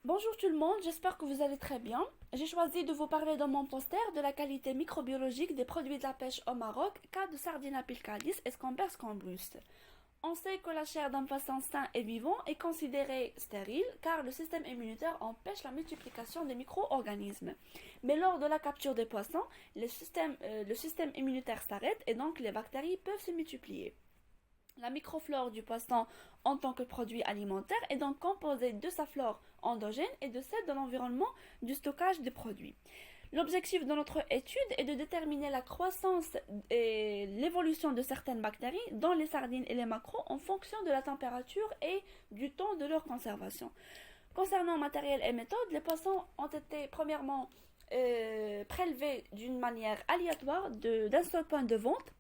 Bonjour tout le monde, j'espère que vous allez très bien. J'ai choisi de vous parler dans mon poster de la qualité microbiologique des produits de la pêche au Maroc, cas de Sardina pilcardis et Scomber scombrus. On sait que la chair d'un poisson sain et vivant est considérée stérile car le système immunitaire empêche la multiplication des micro-organismes. Mais lors de la capture des poissons, le système immunitaire s'arrête et donc les bactéries peuvent se multiplier. La microflore du poisson en tant que produit alimentaire est donc composée de sa flore endogène et de celle de l'environnement du stockage des produits. L'objectif de notre étude est de déterminer la croissance et l'évolution de certaines bactéries dans les sardines et les maquereaux en fonction de la température et du temps de leur conservation. Concernant matériel et méthode, les poissons ont été premièrement prélevés d'une manière aléatoire d'un seul point de vente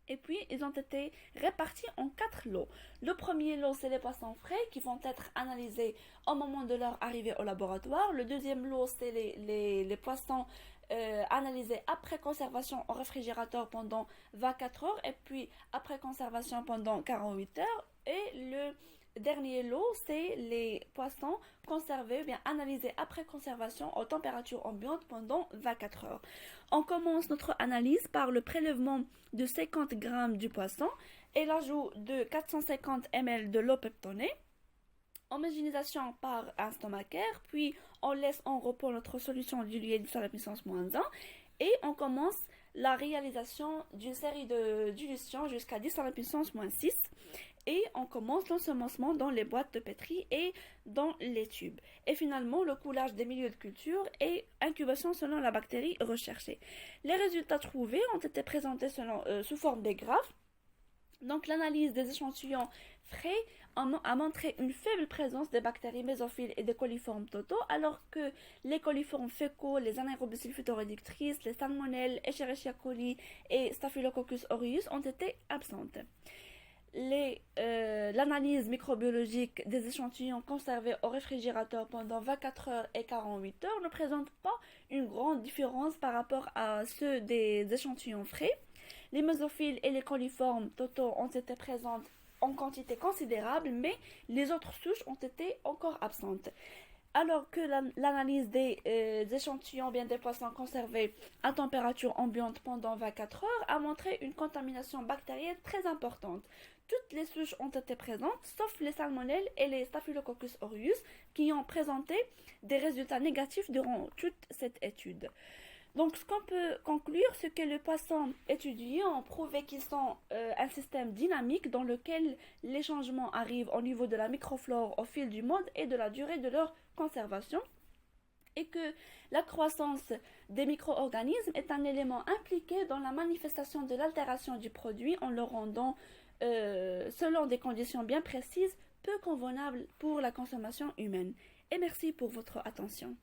et puis ils ont été répartis en 4 lots. Le premier lot, c'est les poissons frais qui vont être analysés au moment de leur arrivée au laboratoire. Le deuxième lot, c'est les poissons analysés après conservation au réfrigérateur pendant 24 heures et puis après conservation pendant 48 heures. Et le dernier lot, c'est les poissons conservés ou bien analysés après conservation aux températures ambiantes pendant 24 heures. On commence notre analyse par le prélèvement de 50 grammes du poisson et l'ajout de 450 ml de l'eau peptonée, homogénéisation par un stomacaire, puis on laisse en repos notre solution diluée à la puissance -1 et on commence la réalisation d'une série de dilutions jusqu'à 10 à la puissance -6 et on commence l'ensemencement dans les boîtes de pétri et dans les tubes. Et finalement, le coulage des milieux de culture et incubation selon la bactérie recherchée. Les résultats trouvés ont été présentés sous forme de graphes. Donc l'analyse des échantillons frais a montré une faible présence des bactéries mésophiles et des coliformes totaux, alors que les coliformes fécaux, les anaérobies phytoréductrices, les salmonelles, Escherichia coli et Staphylococcus aureus ont été absentes. L'analyse microbiologique des échantillons conservés au réfrigérateur pendant 24 heures et 48 heures ne présente pas une grande différence par rapport à ceux des échantillons frais. Les mésophiles et les coliformes totaux ont été présentes en quantité considérable, mais les autres souches ont été encore absentes. Alors que l'analyse des échantillons, bien des poissons conservés à température ambiante pendant 24 heures, a montré une contamination bactérienne très importante. Toutes les souches ont été présentes, sauf les salmonelles et les Staphylococcus aureus, qui ont présenté des résultats négatifs durant toute cette étude. Donc, ce qu'on peut conclure, c'est que les poissons étudiés ont prouvé qu'ils sont un système dynamique dans lequel les changements arrivent au niveau de la microflore au fil du monde et de la durée de leur conservation, et que la croissance des micro-organismes est un élément impliqué dans la manifestation de l'altération du produit en le rendant, selon des conditions bien précises, peu convenables pour la consommation humaine. Et merci pour votre attention.